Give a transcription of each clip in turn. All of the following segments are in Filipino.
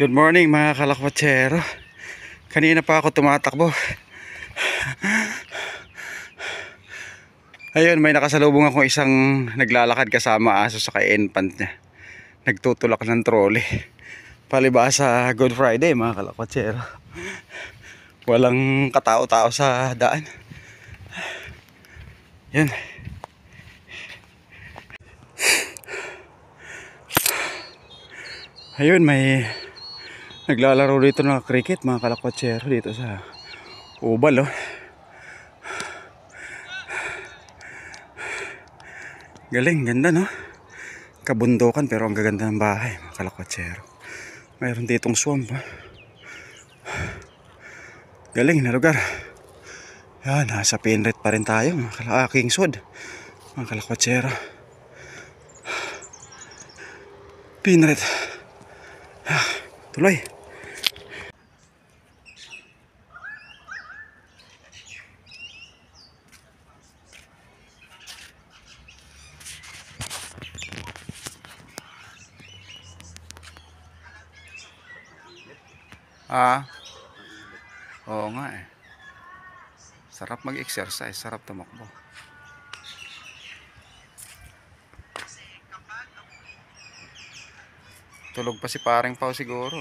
Good morning mga kalakwatsero. Kanina pa ako tumatakbo. Ayun, may nakasalubong ako isang naglalakad kasama aso sa infant niya. Nagtutulak ng trolley. Palibasa Good Friday mga kalakwatsero. Walang katao-tao sa daan. Yan. Ayun, may naglalaro dito ng cricket mga kalakwatsero dito sa Ubal, oh. Galing, ganda, no? Kabundukan pero ang gaganda ng bahay mga kalakwatsero. Mayroon ditong swamp, oh. Galing na lugar. Yan, nasa Pinret pa rin tayo mga Kingswood mga kalakwatsero. Pinret. Tuloy. Oo nga eh. Sarap mag-exercise, sarap tumakbo. Tulog pa si paring Pao siguro.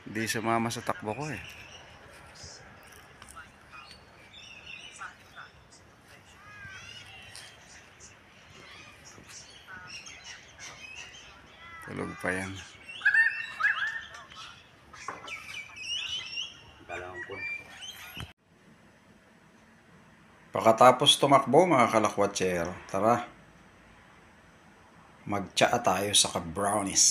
Hindi sumama sa takbo ko eh. Tulog pa yan. Pagkatapos tumakbo mga kalakwatsero, tara, magtsaa tayo sa ka-brownies.